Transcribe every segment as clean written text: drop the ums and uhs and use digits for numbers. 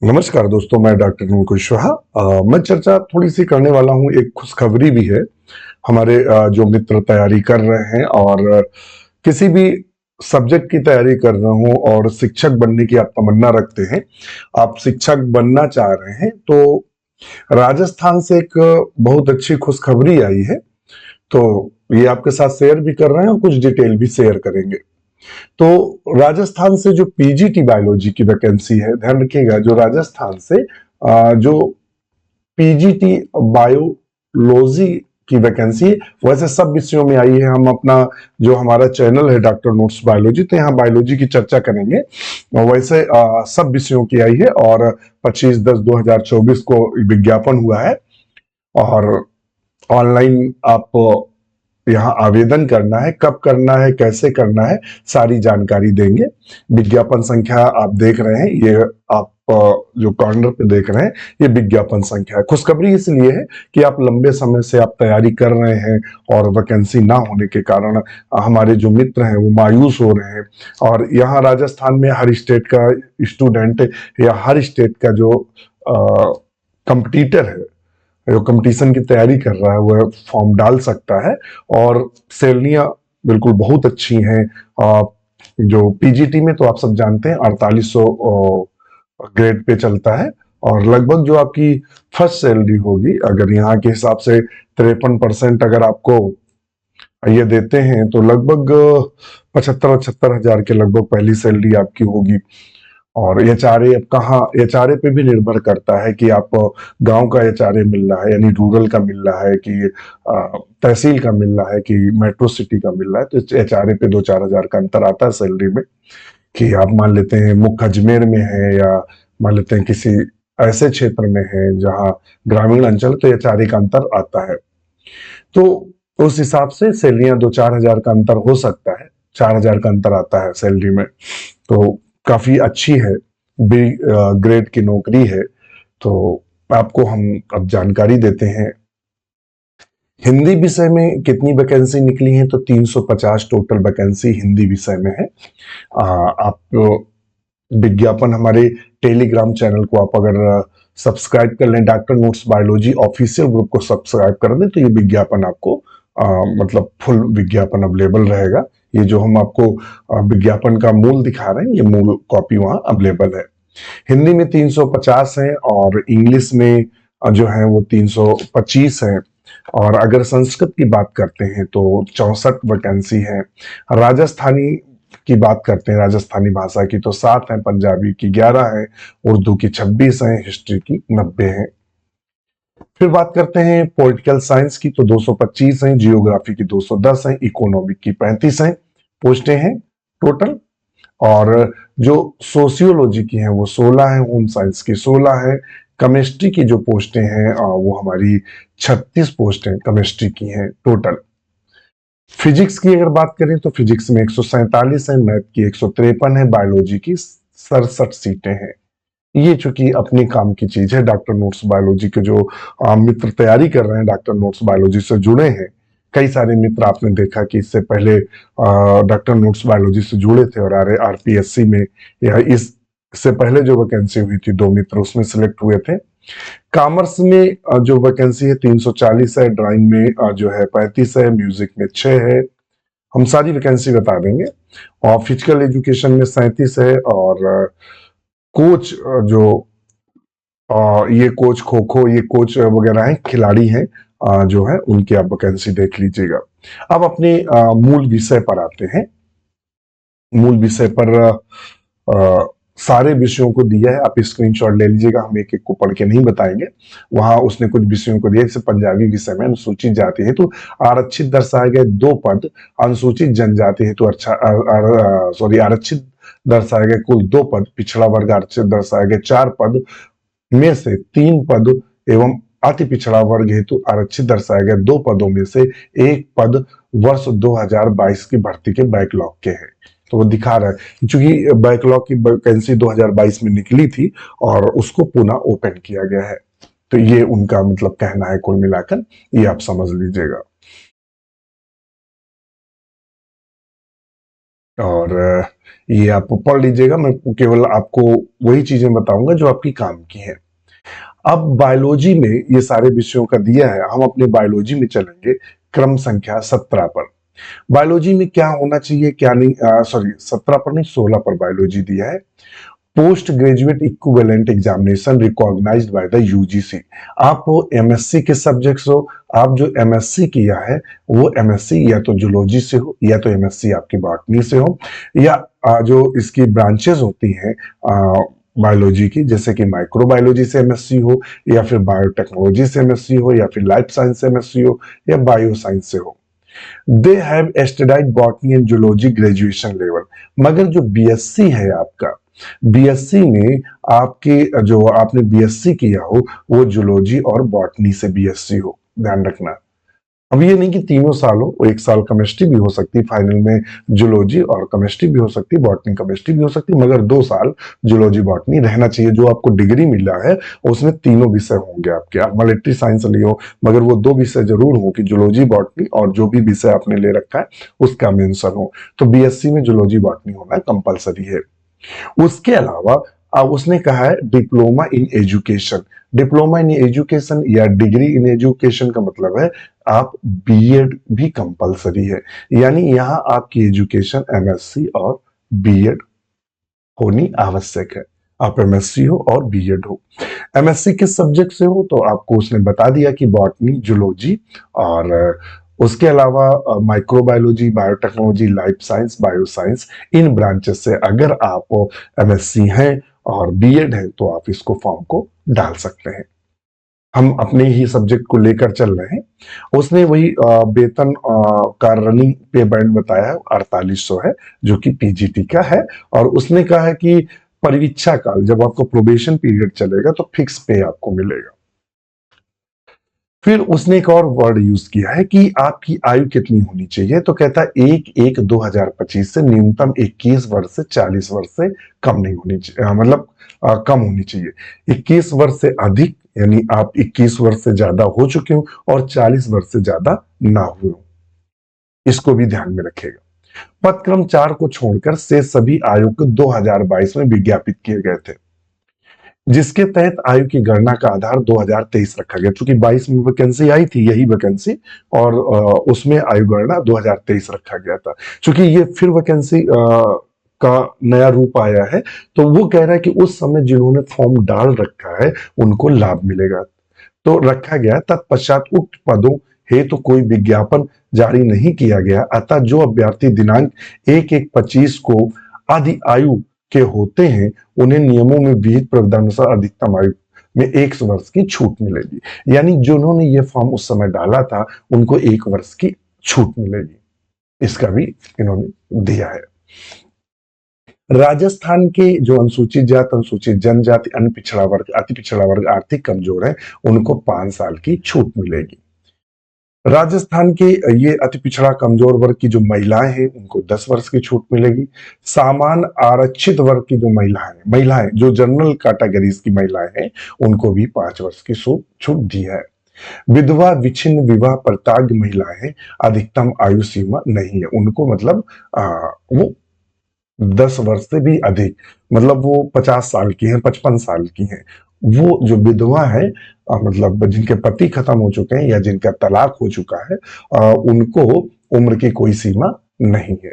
नमस्कार दोस्तों, मैं डॉक्टर नूर कुशवाहा। मैं चर्चा थोड़ी सी करने वाला हूँ। एक खुशखबरी भी है हमारे जो मित्र तैयारी कर रहे हैं और किसी भी सब्जेक्ट की तैयारी कर रहे हो और शिक्षक बनने की आप तमन्ना रखते हैं, आप शिक्षक बनना चाह रहे हैं, तो राजस्थान से एक बहुत अच्छी खुशखबरी आई है। तो ये आपके साथ शेयर भी कर रहे हैं और कुछ डिटेल भी शेयर करेंगे। तो राजस्थान से जो पीजीटी बायोलॉजी की वैकेंसी है, ध्यान रखिएगा, जो राजस्थान से जो पीजीटी बायोलॉजी की वैकेंसी है, वैसे सब विषयों में आई है। हम अपना जो हमारा चैनल है डॉक्टर नोट्स बायोलॉजी, तो यहाँ बायोलॉजी की चर्चा करेंगे। वैसे सब विषयों की आई है और 25/10/2024 को विज्ञापन हुआ है और ऑनलाइन आप यहाँ आवेदन करना है, कब करना है, कैसे करना है, सारी जानकारी देंगे। विज्ञापन संख्या आप देख रहे हैं, ये आप जो कॉर्नर पे देख रहे हैं, ये विज्ञापन संख्या है। खुशखबरी इसलिए है कि आप लंबे समय से आप तैयारी कर रहे हैं और वैकेंसी ना होने के कारण हमारे जो मित्र हैं वो मायूस हो रहे हैं। और यहाँ राजस्थान में हर स्टेट का स्टूडेंट या हर स्टेट का जो कंपटीटर है, जो कंपटीशन की तैयारी कर रहा है, वह फॉर्म डाल सकता है। और सैलरियां बिल्कुल बहुत अच्छी हैं। जो पीजीटी में तो आप सब जानते हैं 4800 ग्रेड पे चलता है और लगभग जो आपकी फर्स्ट सैलरी होगी, अगर यहाँ के हिसाब से 53% अगर आपको ये देते हैं, तो लगभग 75-78 हजार के लगभग पहली सैलरी आपकी होगी। और एचआरए अब कहाँ, एचआरए पे भी निर्भर करता है कि आप गांव का एचआरए मिल रहा है, यानी रूरल का मिल रहा है, कि तहसील का मिल रहा है, कि मेट्रो सिटी का मिल रहा है। तो एचआरए पे 2-4 हजार का अंतर आता है सैलरी में। कि आप मान लेते हैं मुख्य अजमेर में है, या मान लेते हैं किसी ऐसे क्षेत्र में है जहाँ ग्रामीण अंचल, तो एचआरए का अंतर आता है। तो उस हिसाब से सैलरियां 2-4 हजार का अंतर हो सकता है, 4 हजार का अंतर आता है सैलरी में। तो काफी अच्छी है, बी ग्रेड की नौकरी है। तो आपको हम अब जानकारी देते हैं। हिंदी विषय में कितनी वैकेंसी निकली है, तो 350 टोटल वैकेंसी हिंदी विषय में है। आप विज्ञापन हमारे टेलीग्राम चैनल को आप अगर सब्सक्राइब कर लें, doctor notes biology official group को सब्सक्राइब कर दें, तो ये विज्ञापन आपको मतलब फुल विज्ञापन अवेलेबल रहेगा। ये जो हम आपको विज्ञापन का मूल दिखा रहे हैं, ये मूल कॉपी वहां अवेलेबल है। हिंदी में 350 है और इंग्लिश में जो है वो 325 है। और अगर संस्कृत की बात करते हैं तो 64 वैकेंसी है। राजस्थानी की बात करते हैं, राजस्थानी भाषा की, तो 7 है, पंजाबी की 11 है, उर्दू की 26 है, हिस्ट्री की 90 है। फिर बात करते हैं पॉलिटिकल साइंस की, तो 225 है, जियोग्राफी की 210 है, इकोनॉमिक की 35 है पोस्टें हैं टोटल। और जो सोशियोलॉजी की हैं वो 16 है, होम साइंस की 16 है, केमिस्ट्री की जो पोस्टें हैं वो हमारी 36 पोस्टें केमिस्ट्री की हैं टोटल। फिजिक्स की अगर बात करें तो फिजिक्स में 147 है, मैथ की 153 है, बायोलॉजी की 67 सीटें हैं। ये चूंकि अपनी काम की चीज है, डॉक्टर नोट्स बायोलॉजी के जो मित्र तैयारी कर रहे हैं, डॉक्टर नोट्स बायोलॉजी से जुड़े हैं, कई सारे मित्र आपने देखा कि इससे पहले डॉक्टर नोट्स बायोलॉजी से जुड़े थे और आरपीएससी में या इससे पहले जो वैकेंसी हुई थी, 2 मित्र उसमें सिलेक्ट हुए थे। कॉमर्स में जो वैकेंसी है 340 है, ड्राइंग में जो है 35 है, म्यूजिक में 6 है। हम सारी वैकेंसी बता देंगे। और फिजिकल एजुकेशन में 37 है। और कोच जो ये कोच खो खो, ये कोच वगैरह हैं, खिलाड़ी हैं जो है, उनकी आप वैकेंसी देख लीजिएगा। अब अपने मूल विषय पर आते हैं। मूल विषय पर सारे विषयों को दिया है, आप स्क्रीनशॉट ले लीजिएगा, हम एक एक को पढ़ के नहीं बताएंगे। वहां उसने कुछ विषयों को दिया, जैसे पंजाबी विषय में अनुसूचित जाति हेतु आरक्षित दर्शाए गए 2 पद, अनुसूचित जनजाति हेतु आरक्षित दर्शाए गए कुल 2 पद, पिछड़ा वर्ग आरक्षित दर्शाए गए 4 पद में से 3 पद, एवं अति पिछड़ा वर्ग हेतु आरक्षित दर्शाए गए 2 पदों में से 1 पद वर्ष 2022 की भर्ती के बैकलॉग के हैं। तो वो दिखा रहा है, क्योंकि बैकलॉग की वैकेंसी 2022 में निकली थी और उसको पुनः ओपन किया गया है। तो ये उनका मतलब कहना है कुल मिलाकर, ये आप समझ लीजिएगा। और ये आप पढ़ लीजिएगा, मैं केवल आपको वही चीजें बताऊंगा जो आपकी काम की हैं। अब बायोलॉजी में ये सारे विषयों का दिया है, हम अपने बायोलॉजी में चलेंगे क्रम संख्या 17 पर। बायोलॉजी में क्या होना चाहिए क्या नहीं, सॉरी 17 पर नहीं 16 पर बायोलॉजी दिया है। Post graduate equivalent examination recognised by the UGC. आप एमएससी के सब्जेक्ट्स हो, आप जो एमएससी किया है वो एमएससी या तो जूलॉजी से हो या तो एमएससी आपकी बॉटनी से हो, या जो इसकी ब्रांचेस होती हैं बायोलॉजी की, जैसे कि माइक्रोबायोलॉजी से एमएससी हो, या फिर बायोटेक्नोलॉजी से एमएससी हो, या फिर लाइफ साइंस से एमएससी हो, या बायो साइंस से हो। They have studied botany and zoology graduation level. मगर जो बीएससी है आपका, बीएससी में आपके जो आपने बीएससी किया हो वो जूलॉजी और बॉटनी से बीएससी हो, ध्यान रखना। अब ये नहीं कि तीनों साल हो, वो एक साल केमिस्ट्री भी हो सकती है, फाइनल में जूलॉजी और केमिस्ट्री भी हो सकती है, बॉटनी केमिस्ट्री भी हो सकती है, मगर 2 साल जूलॉजी बॉटनी रहना चाहिए। जो आपको डिग्री मिला है उसमें तीनों विषय होंगे आपके। आप मिलिट्री साइंस लिए हो मगर वो 2 विषय जरूर हो कि जूलॉजी बॉटनी, और जो भी विषय आपने ले रखा है उसका मेंशन हो। तो बीएससी में जूलॉजी बॉटनी होना कंपलसरी है। उसके अलावा अब उसने कहा है diploma in education. Diploma in education या डिग्री इन एजुकेशन का मतलब है आप बीएड भी कंपलसरी है, यानी यहां आपकी एजुकेशन एमएससी और बीएड होनी आवश्यक है। आप एमएससी हो और बीएड हो। एमएससी किस सब्जेक्ट से हो तो आपको उसने बता दिया कि बॉटनी, जूलॉजी, और उसके अलावा microbiology, biotechnology, life science, bio science, इन ब्रांचेस से अगर आप एमएससी हैं और बीएड है तो आप इसको फॉर्म को डाल सकते हैं। हम अपने ही सब्जेक्ट को लेकर चल रहे हैं। उसने वही वेतन का रनिंग पे बैंड बताया है 4800 है, जो कि पीजीटी का है। और उसने कहा है कि परीक्षा काल जब आपको प्रोबेशन पीरियड चलेगा तो फिक्स पे आपको मिलेगा। फिर उसने एक और वर्ड यूज किया है कि आपकी आयु कितनी होनी चाहिए, तो कहता है 1/1/2025 से न्यूनतम 21 वर्ष से 40 वर्ष से कम नहीं होनी चाहिए, मतलब कम होनी चाहिए। 21 वर्ष से अधिक यानी आप 21 वर्ष से ज्यादा हो चुके हो, और 40 वर्ष से ज्यादा ना हुए हो, इसको भी ध्यान में रखेगा। पद क्रम 4 को छोड़कर से सभी आयोग 2022 में विज्ञापित किए गए थे, जिसके तहत आयु की गणना का आधार 2023 रखा गया। चूंकि 22 में वैकेंसी आई थी यही वैकेंसी, और उसमें आयु गणना 2023 रखा गया था। चूंकि ये फिर वैकेंसी का नया रूप आया है, तो वो कह रहा है कि उस समय जिन्होंने फॉर्म डाल रखा है उनको लाभ मिलेगा, तो रखा गया। तत्पश्चात उक्त पदों हेतु कोई विज्ञापन जारी नहीं किया गया, अतः जो अभ्यर्थी दिनांक 1/1/25 को आदि आयु के होते हैं उन्हें नियमों में विहित प्रावधानुसार अधिकतम आयु में 1 वर्ष की छूट मिलेगी। यानी जिन्होंने ये फॉर्म उस समय डाला था उनको 1 वर्ष की छूट मिलेगी, इसका भी इन्होंने दिया है। राजस्थान के जो अनुसूचित जाति, अनुसूचित जनजाति, अन्य पिछड़ा वर्ग, अति पिछड़ा वर्ग, आर्थिक कमजोर है, उनको 5 साल की छूट मिलेगी। राजस्थान के ये अति पिछड़ा कमजोर वर्ग की जो महिलाएं हैं उनको 10 वर्ष की छूट मिलेगी। सामान्य आरक्षित वर्ग की जो महिलाएं जो जनरल कैटेगरीज की महिलाएं हैं उनको भी 5 वर्ष की छूट दी है। विधवा, विच्छिन्न, विवाह परित्याग महिलाएं हैं, अधिकतम आयु सीमा नहीं है उनको, मतलब वो 10 वर्ष से भी अधिक, मतलब वो 50 साल की हैं, 55 साल की हैं। वो जो विधवा है, मतलब जिनके पति खत्म हो चुके हैं या जिनका तलाक हो चुका है, उनको उम्र की कोई सीमा नहीं है,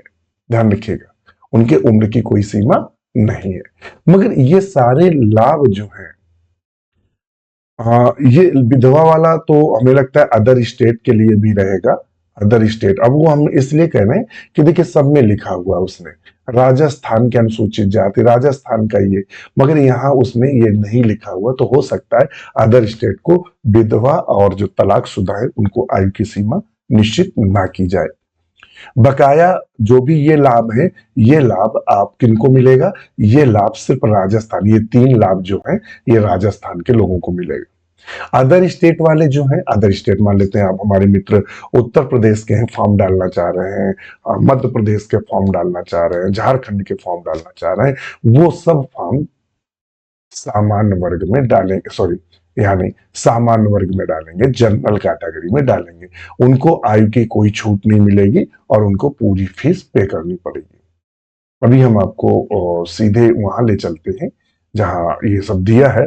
ध्यान रखिएगा, उनके उम्र की कोई सीमा नहीं है। मगर ये सारे लाभ जो हैं, ये विधवा वाला तो हमें लगता है अदर स्टेट के लिए भी रहेगा। अदर स्टेट, अब वो हम इसलिए कह रहे हैं कि देखिए सब में लिखा हुआ उसने राजस्थान के अनुसूचित जाति, राजस्थान का ये, मगर यहाँ उसमें ये नहीं लिखा हुआ, तो हो सकता है अदर स्टेट को विधवा और जो तलाकशुदा है उनको आयु की सीमा निश्चित ना की जाए। बकाया जो भी ये लाभ है, ये लाभ आप किनको मिलेगा, ये लाभ सिर्फ राजस्थान, ये 3 लाभ जो है ये राजस्थान के लोगों को मिलेगा। अदर स्टेट वाले जो हैं, अदर स्टेट मान लेते हैं आप, हमारे मित्र उत्तर प्रदेश के हैं, फॉर्म डालना चाह रहे हैं, मध्य प्रदेश के फॉर्म डालना चाह रहे हैं, झारखंड के फॉर्म डालना चाह रहे हैं, वो सब फॉर्म सामान्य वर्ग में डालेंगे, सॉरी यानी सामान्य वर्ग में डालेंगे, जनरल कैटेगरी में डालेंगे। उनको आयु की कोई छूट नहीं मिलेगी और उनको पूरी फीस पे करनी पड़ेगी। अभी हम आपको सीधे वहां ले चलते हैं जहां ये सब दिया है।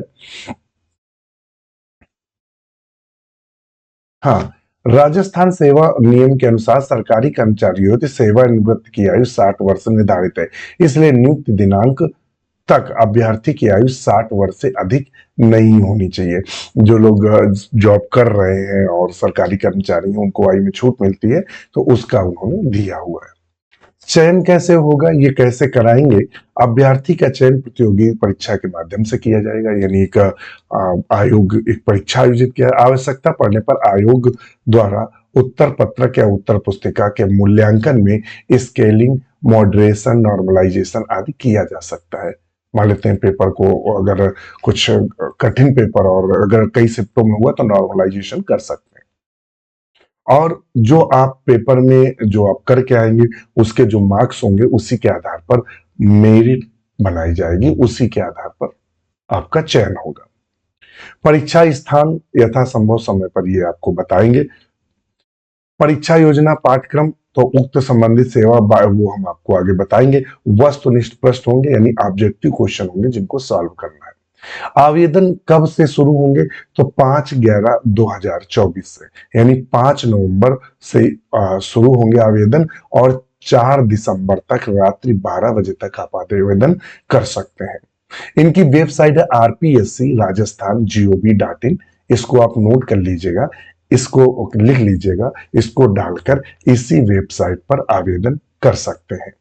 हाँ, राजस्थान सेवा नियम के अनुसार सरकारी कर्मचारियों की सेवानिवृत्ति की आयु 60 वर्ष निर्धारित है। इसलिए नियुक्ति दिनांक तक अभ्यर्थी की आयु 60 वर्ष से अधिक नहीं होनी चाहिए। जो लोग जॉब कर रहे हैं और सरकारी कर्मचारी हैं, उनको आयु में छूट मिलती है, तो उसका उन्होंने दिया हुआ है। चयन कैसे होगा, ये कैसे कराएंगे? अभ्यर्थी का चयन प्रतियोगी परीक्षा के माध्यम से किया जाएगा, यानी एक आयोग एक परीक्षा आयोजित किया, आवश्यकता पड़ने पर आयोग द्वारा उत्तर पत्रक या उत्तर पुस्तिका के मूल्यांकन में स्केलिंग, मॉडरेशन, नॉर्मलाइजेशन आदि किया जा सकता है। मान लेते हैं पेपर को, अगर कुछ कठिन पेपर और अगर कई शिफ्टों में हुआ तो नॉर्मलाइजेशन कर सकते हैं। और जो आप पेपर में जो आप करके आएंगे, उसके जो मार्क्स होंगे उसी के आधार पर मेरिट बनाई जाएगी, उसी के आधार पर आपका चयन होगा। परीक्षा स्थान यथासंभव समय पर ये आपको बताएंगे। परीक्षा योजना, पाठ्यक्रम तो उक्त संबंधित सेवा वो हम आपको आगे बताएंगे। वस्तुनिष्ठ प्रश्न होंगे, यानी ऑब्जेक्टिव क्वेश्चन होंगे जिनको सॉल्व करना है। आवेदन कब से शुरू होंगे? तो 5/11/2024 से, यानी 5 नवंबर से शुरू होंगे आवेदन, और 4 दिसंबर तक रात्रि 12 बजे तक आप आवेदन कर सकते हैं। इनकी वेबसाइट है RPSC राजस्थान GOV.in। इसको आप नोट कर लीजिएगा, इसको लिख लीजिएगा, इसको डालकर इसी वेबसाइट पर आवेदन कर सकते हैं।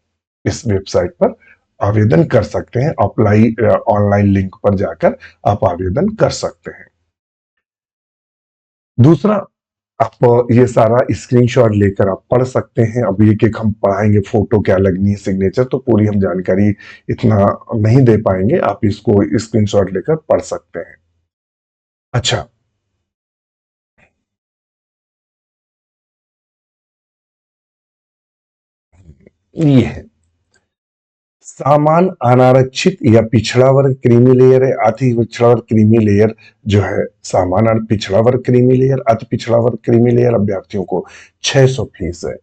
इस वेबसाइट पर आवेदन कर सकते हैं, अप्लाई ऑनलाइन लिंक पर जाकर आप आवेदन कर सकते हैं। दूसरा, आप ये सारा स्क्रीनशॉट लेकर आप पढ़ सकते हैं। अब ये कि हम पढ़ाएंगे फोटो क्या लगनी है, सिग्नेचर, तो पूरी हम जानकारी इतना नहीं दे पाएंगे, आप इसको स्क्रीनशॉट लेकर पढ़ सकते हैं। अच्छा, ये है सामान्य, अनारक्षित या पिछड़ा वर्ग क्रीमी लेयर है। अति पिछड़ा वर्ग क्रीमी लेयर जो है, सामान्य पिछड़ा वर्ग क्रीमी लेयर, अति पिछड़ा वर्ग क्रीमी लेयर अभ्यर्थियों को 600 फीस है।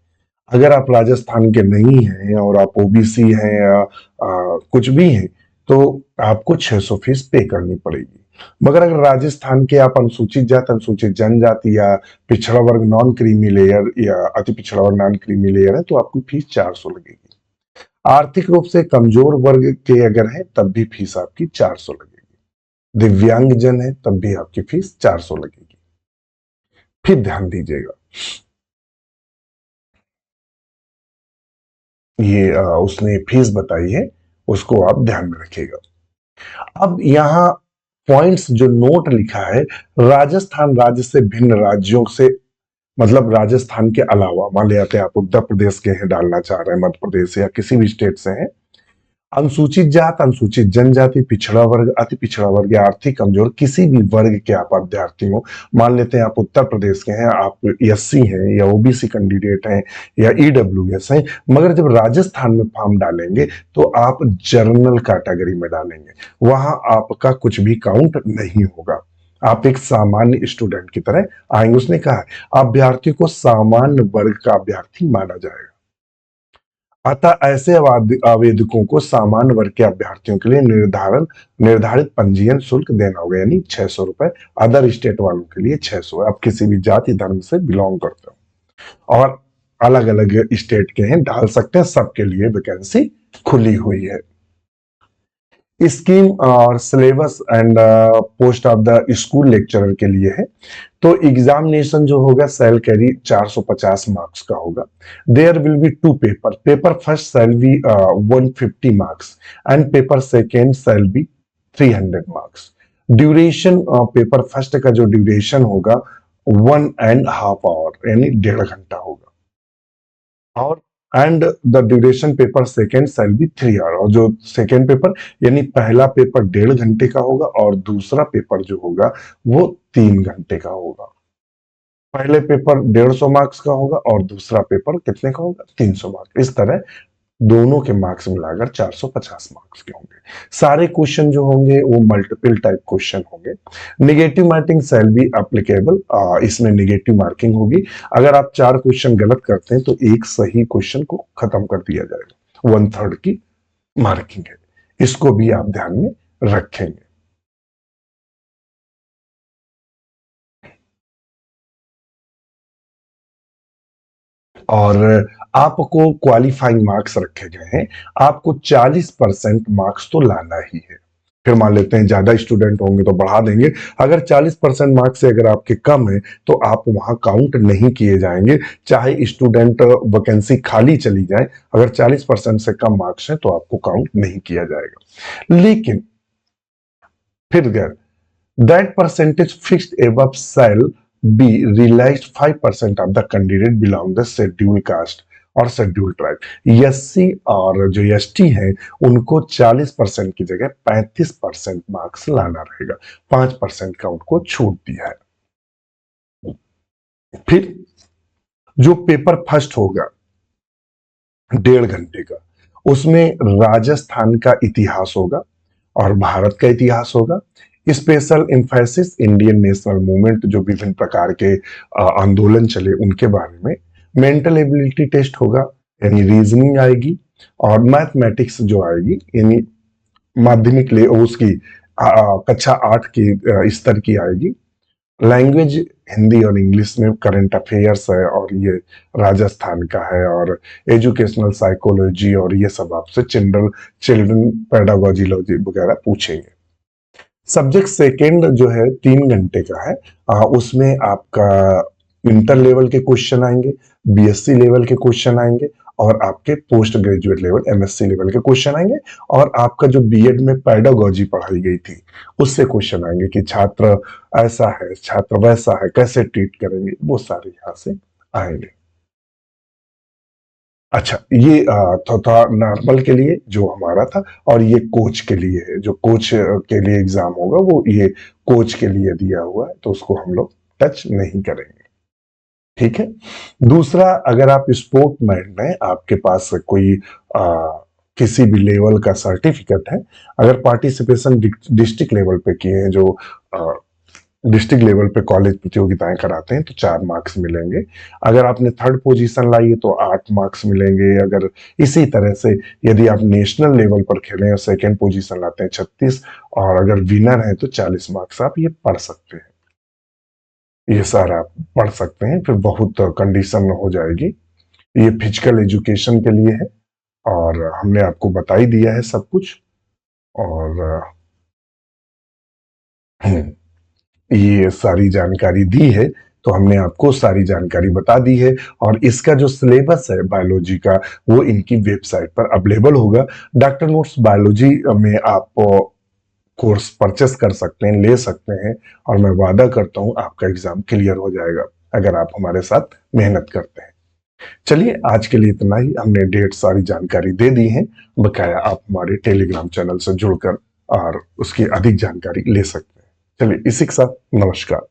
अगर आप राजस्थान के नहीं हैं और आप OBC हैं या कुछ भी हैं, तो आपको 600 फीस पे करनी पड़ेगी। मगर अगर राजस्थान के आप अनुसूचित जाति, अनुसूचित जनजाति या पिछड़ा वर्ग नॉन क्रीमी लेयर या अति पिछड़ा वर्ग नॉन क्रीमी लेयर है, तो आपकी फीस 400 लगेगी। आर्थिक रूप से कमजोर वर्ग के अगर है तब भी फीस आपकी 400 लगेगी। दिव्यांगजन है तब भी आपकी फीस 400 लगेगी। फिर ध्यान दीजिएगा, ये उसने फीस बताई है, उसको आप ध्यान में रखिएगा। अब यहाँ पॉइंट्स जो नोट लिखा है, राजस्थान राज्य से भिन्न राज्यों से, मतलब राजस्थान के अलावा, मान लेते हैं आप उत्तर प्रदेश के हैं, डालना चाह रहे हैं मध्य प्रदेश या किसी भी स्टेट से हैं, अनुसूचित जात, अनुसूचित जनजाति, पिछड़ा वर्ग, अति पिछड़ा वर्ग या आर्थिक कमजोर किसी भी वर्ग के आप अभ्यर्थी हो। मान लेते हैं आप उत्तर प्रदेश के हैं, आप SC हैं या OBC कैंडिडेट हैं या EWS हैं, मगर जब राजस्थान में फॉर्म डालेंगे तो आप जनरल कैटेगरी में डालेंगे, वहां आपका कुछ भी काउंट नहीं होगा, आप एक सामान्य स्टूडेंट की तरह आएंगे। उसने कहा अभ्यर्थी को सामान्य वर्ग का अभ्यर्थी माना जाएगा। अतः ऐसे आवेदकों को सामान्य वर्ग के अभ्यर्थियों के लिए निर्धारित पंजीयन शुल्क देना होगा, यानी 600 रुपए। अदर स्टेट वालों के लिए 600 है। आप किसी भी जाति धर्म से बिलोंग करते हो और अलग अलग स्टेट के हैं, डाल सकते हैं, सबके लिए वैकेंसी खुली हुई है। स्कीम और syllabus and post of the school lecturer के लिए है। तो एग्जामिनेशन जो होगा सेल कैरी 450 मार्क्स का होगा। There will be 2 paper, paper first shall be 150 marks and paper second shall be 300 marks. Duration, paper first का जो ड्यूरेशन होगा 1.5 आवर, यानी 1.5 घंटा होगा, और and the duration paper second shall be 3 hour. और जो सेकेंड पेपर, यानी पहला पेपर 1.5 घंटे का होगा और दूसरा पेपर जो होगा वो 3 घंटे का होगा। पहले पेपर 150 मार्क्स का होगा और दूसरा पेपर कितने का होगा, 300 मार्क्स। इस तरह दोनों के मार्क्स मिलाकर 450 मार्क्स के होंगे। सारे क्वेश्चन जो होंगे वो मल्टीपल टाइप क्वेश्चन होंगे। Negative marking shall be applicable, इसमें नेगेटिव मार्किंग होगी। अगर आप 4 क्वेश्चन गलत करते हैं तो एक सही क्वेश्चन को खत्म कर दिया जाएगा, 1/3 की मार्किंग है, इसको भी आप ध्यान में रखेंगे। और आपको क्वालिफाइंग मार्क्स रखे गए हैं, आपको 40% मार्क्स तो लाना ही है। फिर मान लेते हैं ज्यादा स्टूडेंट होंगे तो बढ़ा देंगे, अगर 40% मार्क्स से अगर आपके कम है तो आप वहां काउंट नहीं किए जाएंगे, चाहे स्टूडेंट वैकेंसी खाली चली जाए, अगर 40% से कम मार्क्स है तो आपको काउंट नहीं किया जाएगा। लेकिन फिर गए that percentage fixed above shall be realized 5% of the candidate belong the scheduled caste और शेड्यूल ट्राइब। एससी और जो एसटी है उनको 40% की जगह 35% मार्क्स लाना रहेगा, 5% का उनको छूट दिया है। फिर जो पेपर फर्स्ट होगा 1.5 घंटे का, उसमें राजस्थान का इतिहास होगा और भारत का इतिहास होगा। Special emphasis Indian national movement, जो विभिन्न प्रकार के आंदोलन चले उनके बारे में। मेंटल एबिलिटी टेस्ट होगा, यानी रीजनिंग आएगी, और मैथमेटिक्स जो आएगी यानी माध्यमिक ले उसकी कक्षा 8 की स्तर की आएगी। लैंग्वेज हिंदी और इंग्लिश में करंट अफेयर्स है और ये राजस्थान का है। और एजुकेशनल साइकोलॉजी और ये सब आपसे चिल्ड्रन चिल्ड्रन पेडागोजी लॉजी वगैरह पूछेंगे। सब्जेक्ट सेकेंड जो है 3 घंटे का है, उसमें आपका इंटर लेवल के क्वेश्चन आएंगे, बीएससी लेवल के क्वेश्चन आएंगे और आपके post graduate level MSc level के क्वेश्चन आएंगे। और आपका जो बीएड में पेडागोजी पढ़ाई गई थी उससे क्वेश्चन आएंगे कि छात्र ऐसा है, छात्र वैसा है, कैसे ट्रीट करेंगे, वो सारे यहां से आएंगे। अच्छा, ये था नॉर्मल के लिए जो हमारा था, और ये कोच के लिए है, जो कोच के लिए एग्जाम होगा वो ये कोच के लिए दिया हुआ है, तो उसको हम लोग टच नहीं करेंगे। ठीक है। दूसरा, अगर आप स्पोर्ट मैन हैं, आपके पास कोई किसी भी लेवल का सर्टिफिकेट है, अगर पार्टिसिपेशन डिस्ट्रिक्ट लेवल पे किए हैं, जो डिस्ट्रिक्ट लेवल पे कॉलेज प्रतियोगिताएं कराते हैं, तो 4 मार्क्स मिलेंगे। अगर आपने 3rd पोजीशन लाई है तो 8 मार्क्स मिलेंगे। अगर इसी तरह से यदि आप नेशनल लेवल पर खेले और 2nd पोजीशन लाते हैं 36, और अगर विनर है तो 40 मार्क्स आप ये पढ़ सकते हैं। ये सारा आप पढ़ सकते हैं, फिर बहुत कंडीशन हो जाएगी। ये फिजिकल एजुकेशन के लिए है और हमने आपको बता ही दिया है सब कुछ। और ये सारी जानकारी दी है, तो हमने आपको सारी जानकारी बता दी है। और इसका जो सिलेबस है बायोलॉजी का, वो इनकी वेबसाइट पर अवेलेबल होगा। डॉक्टर नोट्स बायोलॉजी में आप कोर्स परचेस कर सकते हैं, ले सकते हैं, और मैं वादा करता हूं आपका एग्जाम क्लियर हो जाएगा अगर आप हमारे साथ मेहनत करते हैं। चलिए, आज के लिए इतना ही। हमने ढेर सारी जानकारी दे दी है, बकाया आप हमारे टेलीग्राम चैनल से जुड़कर और उसकी अधिक जानकारी ले सकते हैं। चलिए, इसी के साथ नमस्कार।